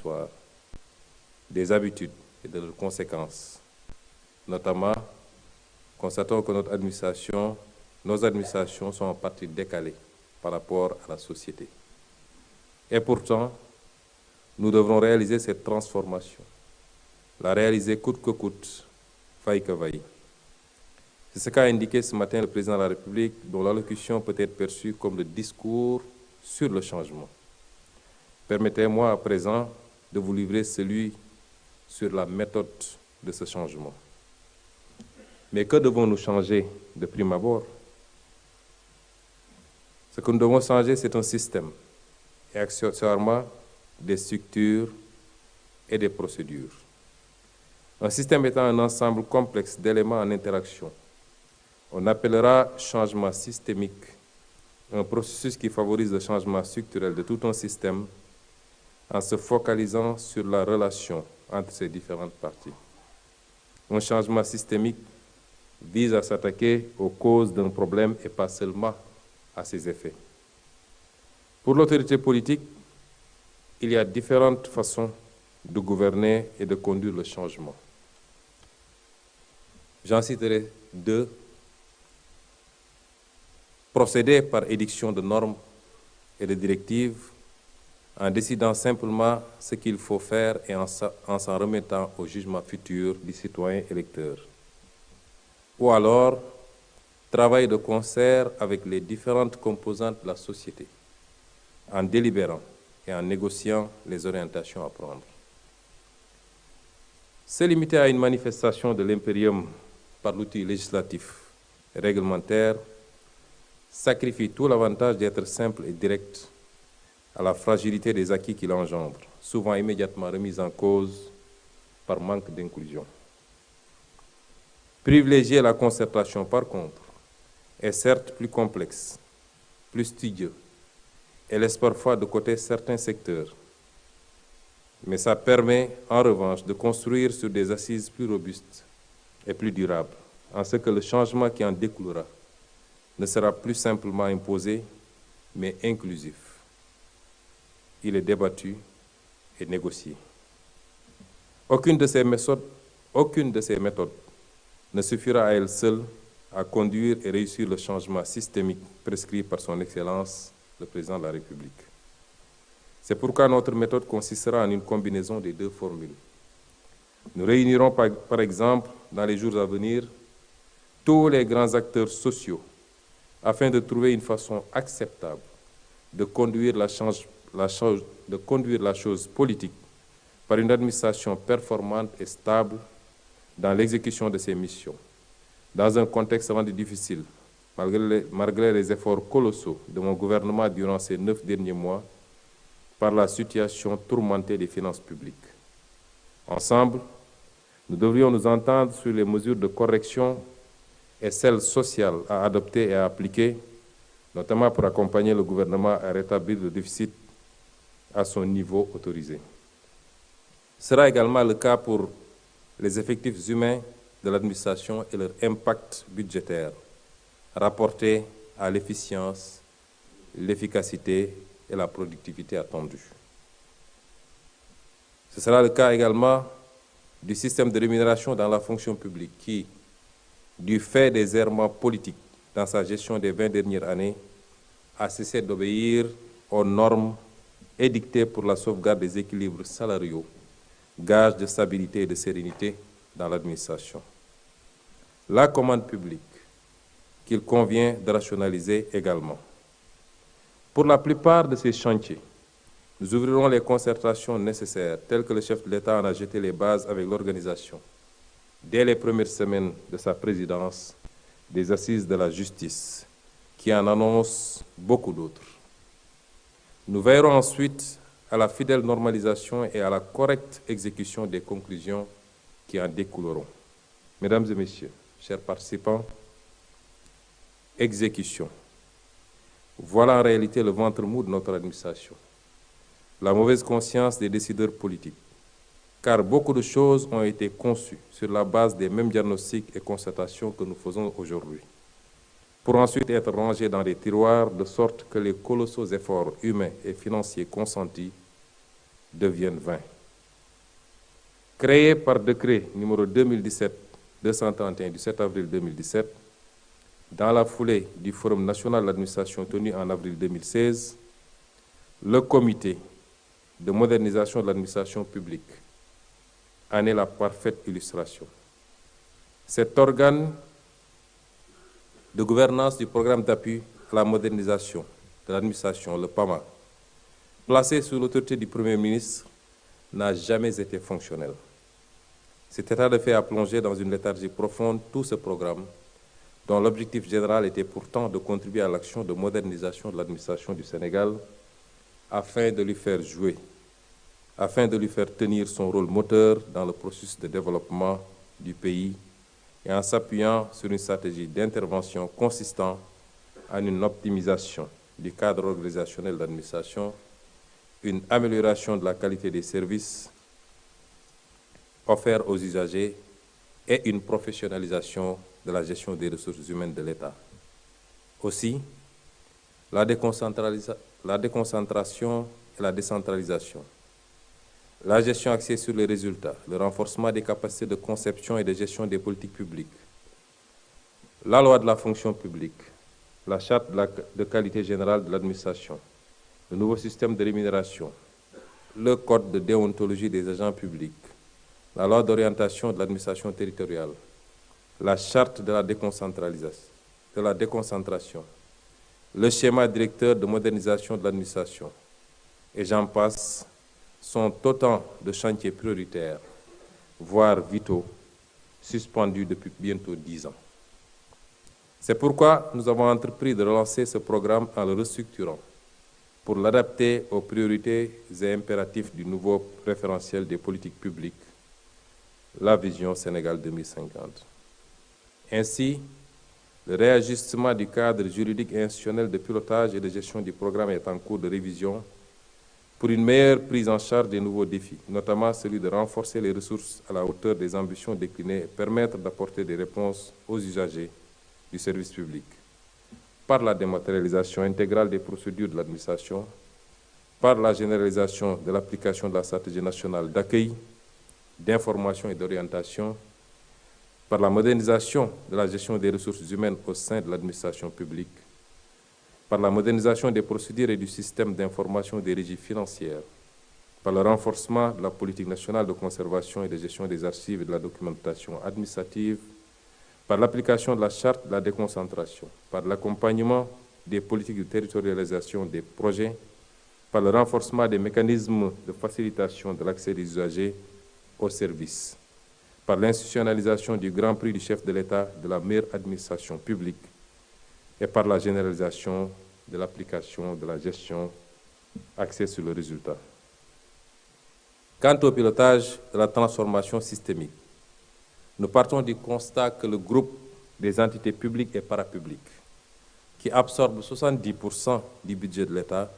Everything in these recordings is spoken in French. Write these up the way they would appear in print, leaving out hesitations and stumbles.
histoire, des habitudes et de leurs conséquences. Notamment, constatons que nos administrations sont en partie décalées par rapport à la société. Et pourtant, nous devrons réaliser cette transformation, la réaliser coûte que coûte, vaille que vaille. C'est ce qu'a indiqué ce matin le président de la République, dont l'allocution peut être perçue comme le discours sur le changement. Permettez-moi à présent de vous livrer celui sur la méthode de ce changement. Mais que devons-nous changer de prime abord? Ce que nous devons changer, c'est un système et accessoirement des structures et des procédures. Un système étant un ensemble complexe d'éléments en interaction. On appellera changement systémique un processus qui favorise le changement structurel de tout un système en se focalisant sur la relation entre ces différentes parties. Un changement systémique vise à s'attaquer aux causes d'un problème et pas seulement à ses effets. Pour l'autorité politique, il y a différentes façons de gouverner et de conduire le changement. J'en citerai deux. Procéder par édiction de normes et de directives en décidant simplement ce qu'il faut faire et en s'en remettant au jugement futur du citoyen électeur. Ou alors, travailler de concert avec les différentes composantes de la société, en délibérant et en négociant les orientations à prendre. Se limiter à une manifestation de l'impérium par l'outil législatif et réglementaire sacrifie tout l'avantage d'être simple et direct à la fragilité des acquis qu'il engendre, souvent immédiatement remise en cause par manque d'inclusion. Privilégier la concertation, par contre, est certes plus complexe, plus studieux, et laisse parfois de côté certains secteurs. Mais ça permet, en revanche, de construire sur des assises plus robustes et plus durables, en ce que le changement qui en découlera ne sera plus simplement imposé, mais inclusif. Il est débattu et négocié. Aucune de ces méthodes ne suffira à elle seule à conduire et réussir le changement systémique prescrit par son Excellence, le Président de la République. C'est pourquoi notre méthode consistera en une combinaison des deux formules. Nous réunirons par exemple, dans les jours à venir, tous les grands acteurs sociaux afin de trouver une façon acceptable de conduire la chose politique par une administration performante et stable dans l'exécution de ses missions, dans un contexte rendu difficile, malgré les efforts colossaux de mon gouvernement durant ces 9 derniers mois, par la situation tourmentée des finances publiques. Ensemble, nous devrions nous entendre sur les mesures de correction et celles sociales à adopter et à appliquer, notamment pour accompagner le gouvernement à rétablir le déficit à son niveau autorisé. Ce sera également le cas pour les effectifs humains de l'administration et leur impact budgétaire, rapporté à l'efficience, l'efficacité et la productivité attendues. Ce sera le cas également du système de rémunération dans la fonction publique qui, du fait des errements politiques dans sa gestion des 20 dernières années, a cessé d'obéir aux normes édictées pour la sauvegarde des équilibres salariaux, gage de stabilité et de sérénité dans l'administration. La commande publique, qu'il convient de rationaliser également. Pour la plupart de ces chantiers, nous ouvrirons les concertations nécessaires, telles que le chef de l'État en a jeté les bases avec l'organisation, dès les premières semaines de sa présidence, des assises de la justice, qui en annoncent beaucoup d'autres. Nous veillerons ensuite à la fidèle normalisation et à la correcte exécution des conclusions qui en découleront. Mesdames et messieurs, chers participants, exécution. Voilà en réalité le ventre mou de notre administration. La mauvaise conscience des décideurs politiques, car beaucoup de choses ont été conçues sur la base des mêmes diagnostics et constatations que nous faisons aujourd'hui, pour ensuite être rangées dans des tiroirs de sorte que les colossaux efforts humains et financiers consentis deviennent vains. Créé par décret numéro 2017-231 du 7 avril 2017, dans la foulée du Forum national d'administration tenu en avril 2016, le comité de modernisation de l'administration publique en est la parfaite illustration. Cet organe de gouvernance du programme d'appui à la modernisation de l'administration, le PAMA, placé sous l'autorité du Premier ministre, n'a jamais été fonctionnel. Cet état de fait a plongé dans une léthargie profonde tout ce programme, dont l'objectif général était pourtant de contribuer à l'action de modernisation de l'administration du Sénégal afin de lui faire jouer, afin de lui faire tenir son rôle moteur dans le processus de développement du pays et en s'appuyant sur une stratégie d'intervention consistant en une optimisation du cadre organisationnel de l'administration, une amélioration de la qualité des services offerts aux usagers et une professionnalisation de la gestion des ressources humaines de l'État. Aussi, la déconcentration et la décentralisation, la gestion axée sur les résultats, le renforcement des capacités de conception et de gestion des politiques publiques, la loi de la fonction publique, la charte de qualité générale de l'administration, le nouveau système de rémunération, le code de déontologie des agents publics, la loi d'orientation de l'administration territoriale, la charte de la déconcentration, le schéma directeur de modernisation de l'administration, et j'en passe, sont autant de chantiers prioritaires, voire vitaux, suspendus depuis bientôt 10 ans. C'est pourquoi nous avons entrepris de relancer ce programme en le restructurant pour l'adapter aux priorités et impératifs du nouveau référentiel des politiques publiques, la vision Sénégal 2050. Ainsi, le réajustement du cadre juridique et institutionnel de pilotage et de gestion du programme est en cours de révision pour une meilleure prise en charge des nouveaux défis, notamment celui de renforcer les ressources à la hauteur des ambitions déclinées et permettre d'apporter des réponses aux usagers du service public, par la dématérialisation intégrale des procédures de l'administration, par la généralisation de l'application de la stratégie nationale d'accueil, d'information et d'orientation, par la modernisation de la gestion des ressources humaines au sein de l'administration publique, par la modernisation des procédures et du système d'information des régies financières, par le renforcement de la politique nationale de conservation et de gestion des archives et de la documentation administrative, par l'application de la charte de la déconcentration, par l'accompagnement des politiques de territorialisation des projets, par le renforcement des mécanismes de facilitation de l'accès des usagers aux services, par l'institutionnalisation du Grand Prix du chef de l'État de la meilleure administration publique et par la généralisation de l'application de la gestion axée sur le résultat. Quant au pilotage de la transformation systémique, nous partons du constat que le groupe des entités publiques et parapubliques, qui absorbe 70% du budget de l'État,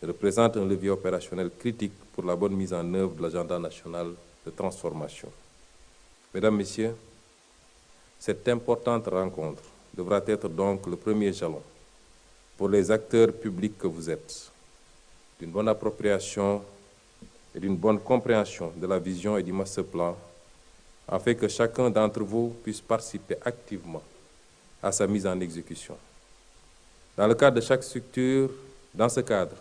représente un levier opérationnel critique pour la bonne mise en œuvre de l'agenda national de transformation. Mesdames, Messieurs, cette importante rencontre devra être donc le premier jalon pour les acteurs publics que vous êtes, d'une bonne appropriation et d'une bonne compréhension de la vision et du master plan, afin que chacun d'entre vous puisse participer activement à sa mise en exécution. Dans le cadre de chaque structure, dans ce cadre,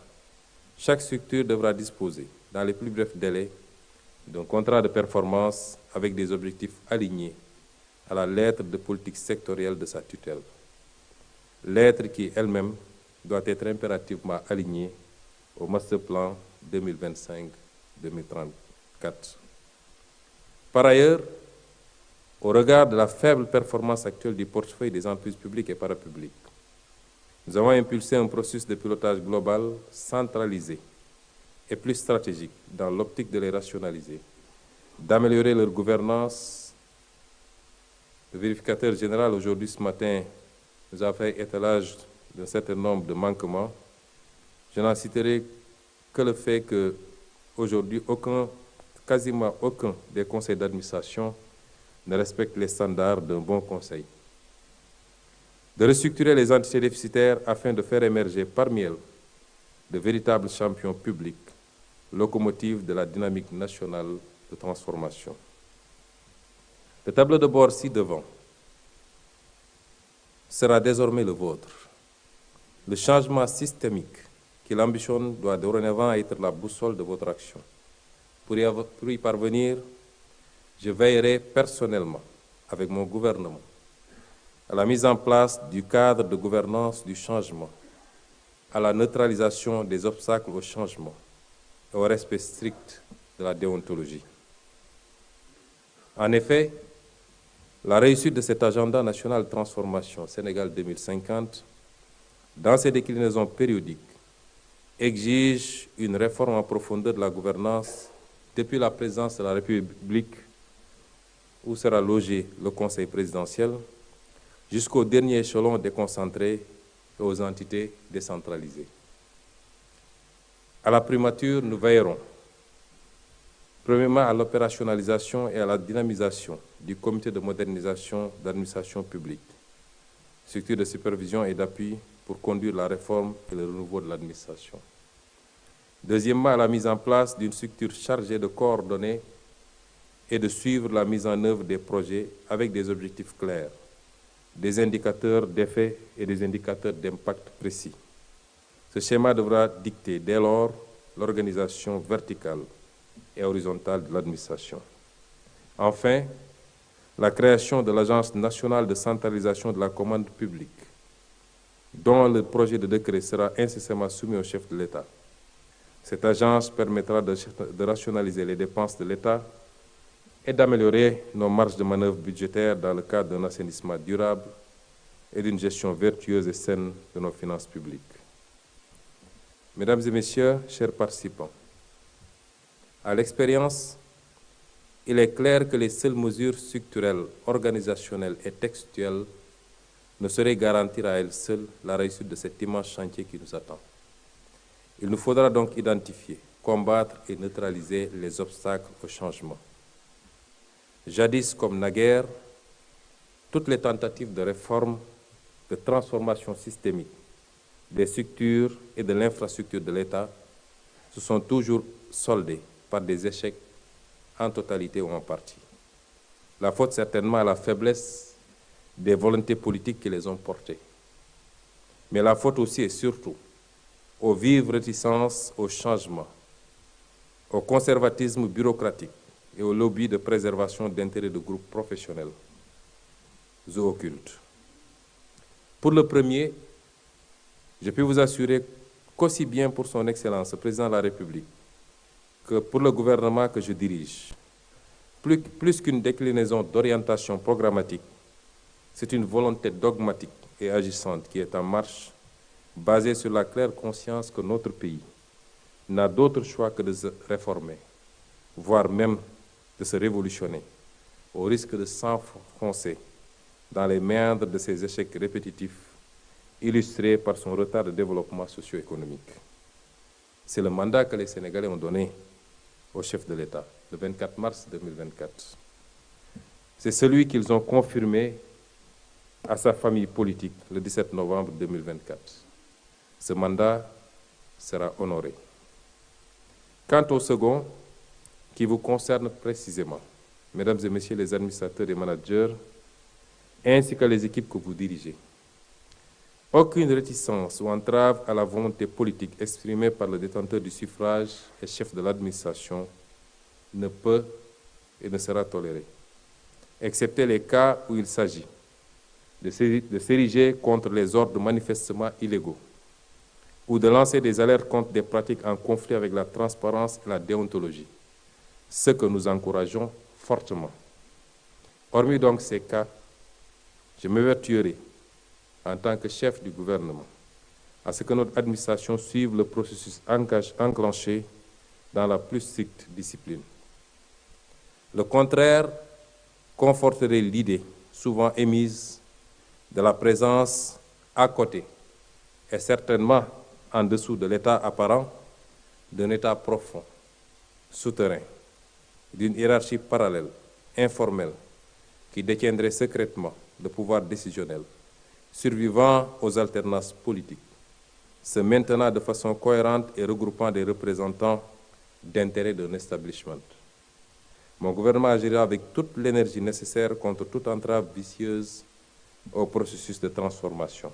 chaque structure devra disposer, dans les plus brefs délais, d'un contrat de performance avec des objectifs alignés à la lettre de politique sectorielle de sa tutelle. Lettre qui, elle-même, doit être impérativement alignée au master plan 2025-2034. Par ailleurs, au regard de la faible performance actuelle du portefeuille des entreprises publiques et parapubliques, nous avons impulsé un processus de pilotage global centralisé et plus stratégique dans l'optique de les rationaliser, d'améliorer leur gouvernance. Le vérificateur général, aujourd'hui, ce matin, nous a fait étalage d'un certain nombre de manquements. Je n'en citerai que le fait qu'aujourd'hui, quasiment aucun des conseils d'administration ne respecte les standards d'un bon conseil. De restructurer les entités déficitaires afin de faire émerger parmi elles de véritables champions publics locomotive de la dynamique nationale de transformation. Le tableau de bord ci-devant sera désormais le vôtre. Le changement systémique qu'il ambitionne doit dorénavant être la boussole de votre action. Pour y parvenir, je veillerai personnellement, avec mon gouvernement, à la mise en place du cadre de gouvernance du changement, à la neutralisation des obstacles au changement et au respect strict de la déontologie. En effet, la réussite de cet agenda national de transformation Sénégal 2050, dans ses déclinaisons périodiques, exige une réforme en profondeur de la gouvernance depuis la présidence de la République, où sera logé le Conseil présidentiel, jusqu'au dernier échelon déconcentré et aux entités décentralisées. À la primature, nous veillerons premièrement à l'opérationnalisation et à la dynamisation du comité de modernisation d'administration publique, structure de supervision et d'appui pour conduire la réforme et le renouveau de l'administration. Deuxièmement, à la mise en place d'une structure chargée de coordonner et de suivre la mise en œuvre des projets avec des objectifs clairs, des indicateurs d'effet et des indicateurs d'impact précis. Ce schéma devra dicter dès lors l'organisation verticale et horizontale de l'administration. Enfin, la création de l'Agence nationale de centralisation de la commande publique, dont le projet de décret sera incessamment soumis au chef de l'État. Cette agence permettra de rationaliser les dépenses de l'État et d'améliorer nos marges de manœuvre budgétaires dans le cadre d'un assainissement durable et d'une gestion vertueuse et saine de nos finances publiques. Mesdames et messieurs, chers participants, à l'expérience, il est clair que les seules mesures structurelles, organisationnelles et textuelles ne sauraient garantir à elles seules la réussite de cet immense chantier qui nous attend. Il nous faudra donc identifier, combattre et neutraliser les obstacles au changement. Jadis comme naguère, toutes les tentatives de réforme, de transformation systémique des structures et de l'infrastructure de l'État se sont toujours soldées par des échecs en totalité ou en partie. La faute certainement à la faiblesse des volontés politiques qui les ont portées. Mais la faute aussi et surtout aux vives réticences au changement, au conservatisme bureaucratique et au lobby de préservation d'intérêts de groupes professionnels ou occultes. Pour le premier, je peux vous assurer qu'aussi bien pour son Excellence, le Président de la République, que pour le gouvernement que je dirige, plus qu'une déclinaison d'orientation programmatique, c'est une volonté dogmatique et agissante qui est en marche, basée sur la claire conscience que notre pays n'a d'autre choix que de se réformer, voire même de se révolutionner, au risque de s'enfoncer dans les méandres de ces échecs répétitifs, illustrés par son retard de développement socio-économique. C'est le mandat que les Sénégalais ont donné au chef de l'État, le 24 mars 2024. C'est celui qu'ils ont confirmé à sa famille politique le 17 novembre 2024. Ce mandat sera honoré. Quant au second, qui vous concerne précisément, mesdames et messieurs les administrateurs et managers, ainsi que les équipes que vous dirigez, aucune réticence ou entrave à la volonté politique exprimée par le détenteur du suffrage et chef de l'administration ne peut et ne sera tolérée, excepté les cas où il s'agit de s'ériger contre les ordres manifestement illégaux ou de lancer des alertes contre des pratiques en conflit avec la transparence et la déontologie, ce que nous encourageons fortement. Hormis donc ces cas, je m'évertuerai, en tant que chef du gouvernement, à ce que notre administration suive le processus enclenché dans la plus stricte discipline. Le contraire conforterait l'idée, souvent émise, de la présence à côté, et certainement en dessous de l'état apparent, d'un état profond, souterrain, d'une hiérarchie parallèle, informelle, qui détiendrait secrètement le pouvoir décisionnel, survivant aux alternances politiques, se maintenant de façon cohérente et regroupant des représentants d'intérêt d'un establishment. Mon gouvernement agira avec toute l'énergie nécessaire contre toute entrave vicieuse au processus de transformation.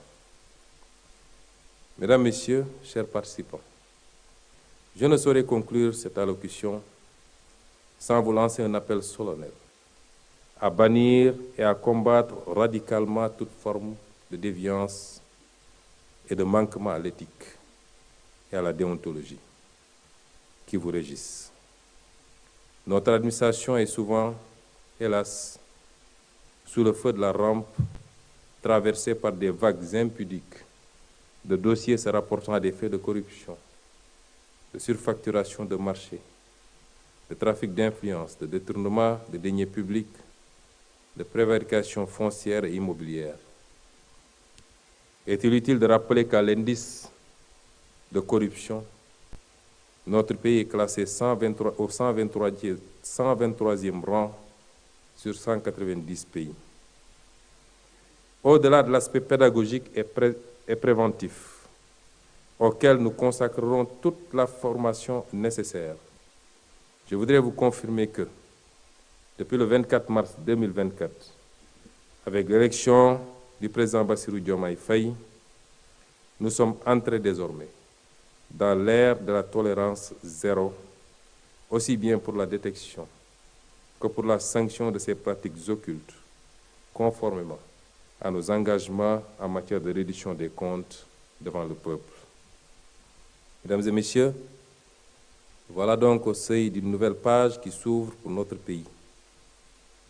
Mesdames, Messieurs, chers participants, je ne saurais conclure cette allocution sans vous lancer un appel solennel à bannir et à combattre radicalement toute forme de déviance et de manquement à l'éthique et à la déontologie qui vous régissent. Notre administration est souvent, hélas, sous le feu de la rampe, traversée par des vagues impudiques de dossiers se rapportant à des faits de corruption, de surfacturation de marché, de trafic d'influence, de détournement de deniers publics, de prévarication foncière et immobilière. Est-il utile de rappeler qu'à l'indice de corruption, notre pays est classé au 123e rang sur 190 pays. Au-delà de l'aspect pédagogique et préventif, auquel nous consacrerons toute la formation nécessaire, je voudrais vous confirmer que, depuis le 24 mars 2024, avec l'élection du président Bassirou Diomaye Faye, nous sommes entrés désormais dans l'ère de la tolérance zéro, aussi bien pour la détection que pour la sanction de ces pratiques occultes, conformément à nos engagements en matière de reddition des comptes devant le peuple. Mesdames et Messieurs, voilà donc au seuil d'une nouvelle page qui s'ouvre pour notre pays,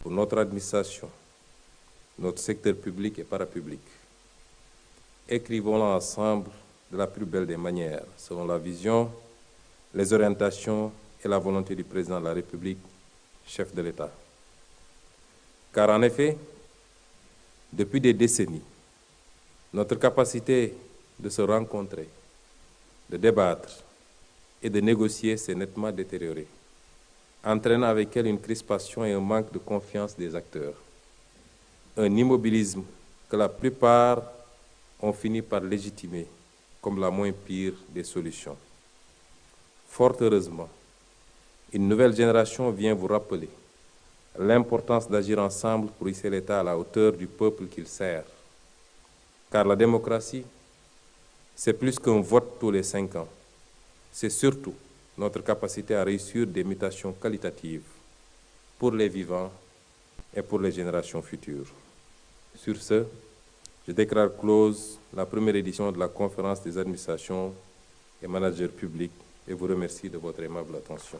pour notre administration, notre secteur public et parapublic. Écrivons-la ensemble de la plus belle des manières, selon la vision, les orientations et la volonté du président de la République, chef de l'État. Car en effet, depuis des décennies, notre capacité de se rencontrer, de débattre et de négocier s'est nettement détériorée, entraînant avec elle une crispation et un manque de confiance des acteurs, un immobilisme que la plupart ont fini par légitimer comme la moins pire des solutions. Fort heureusement, une nouvelle génération vient vous rappeler l'importance d'agir ensemble pour hisser l'État à la hauteur du peuple qu'il sert. Car la démocratie, c'est plus qu'un vote tous les 5 ans. C'est surtout notre capacité à réussir des mutations qualitatives pour les vivants et pour les générations futures. Sur ce, je déclare close la première édition de la conférence des administrations et managers publics et vous remercie de votre aimable attention.